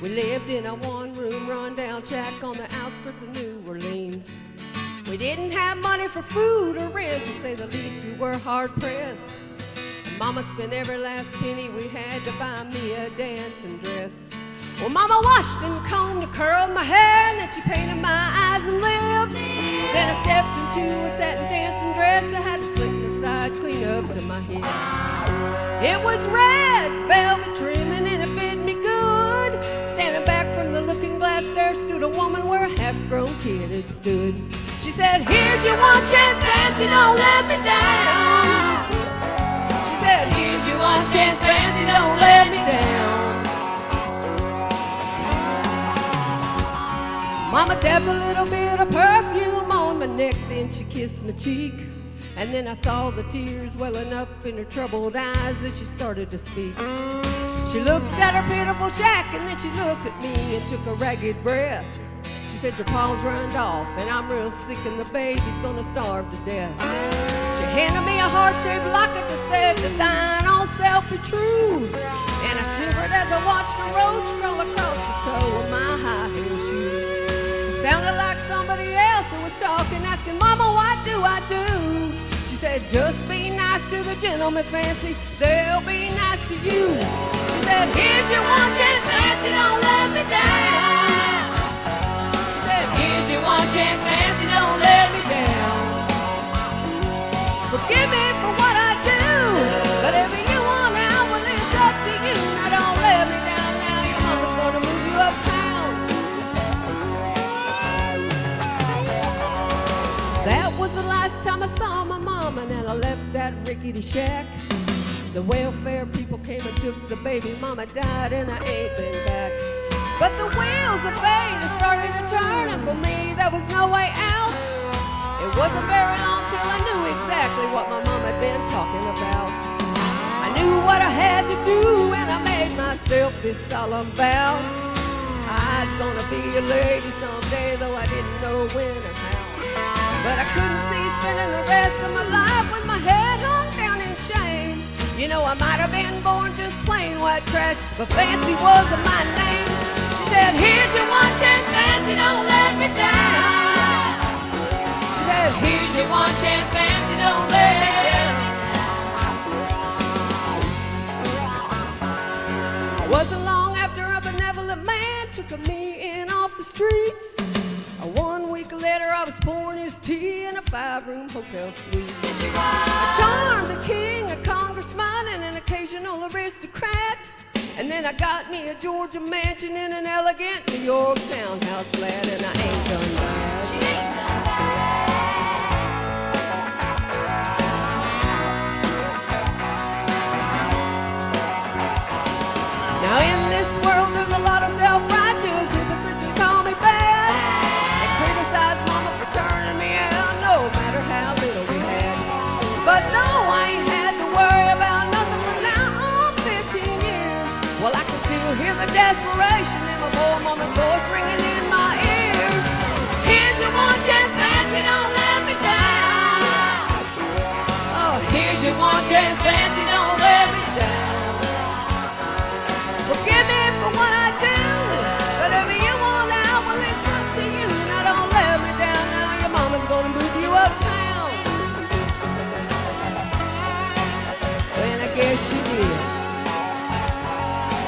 We lived in a one-room run-down shack on the outskirts of New Orleans. We didn't have money for food or rent, to say the least. We were hard-pressed. Mama spent every last penny we had to buy me a dancing dress. Well, Mama washed and combed and curled my hair, and then she painted my eyes and lips. Then I stepped into a satin dancing dress. I had to split the side clean up to my hips. It was red velvet trimming and it fit me good. Standing back from the looking glass there stood a woman where a half-grown kid had stood. She said, "Here's your one chance, Fancy, don't let me down." She said, "Here's your one chance, Fancy, don't let me down." Mama dabbed a little bit of perfume on my neck, then she kissed my cheek. And then I saw the tears welling up in her troubled eyes as she started to speak. She looked at her pitiful shack, and then she looked at me and took a ragged breath. She said, "Your pa's runned off, and I'm real sick, and the baby's gonna starve to death." She handed me a heart-shaped locket that said, "To thine own self be true." And I shivered as I watched a roach crawl across the toe of my high-heel shoe. It sounded like somebody else who was talking, asking, "Mama, what do I do?" She said, "Just be nice to the gentleman, Fancy. They'll be nice to you." She said, "Here's your one chance, Fancy, don't let me down." She said, "Here's your one chance, Fancy, don't let me down. Forgive me for what I do, but if you want out, well, it's up to you. Now don't let me down now. Your mama's gonna move you uptown." That was the last time I saw my mama, and I left that rickety shack. The welfare people came and took the baby. Mama died and I ain't been back. But the wheels of fate started to turn, and for me there was no way out. It wasn't very long till I knew exactly what my mom had been talking about. I knew what I had to do, and I made myself this solemn vow. I was gonna be a lady someday, though I didn't know when or how. But I couldn't see spending the rest of my life with my head hung down in shame. You know, I might have been born just plain white trash, but Fancy wasn't my name. She said, "Here's your one chance, Fancy, don't let me down." She said, "Here's your one chance, Fancy, don't let me down." Wasn't long after a benevolent man took me in off the streets. 1 week later, I was pouring his tea in a 5-room hotel suite. I charmed a king, a congressman, and an occasional aristocrat. And then I got me a Georgia mansion in an elegant New York townhouse flat, and I ain't done bad.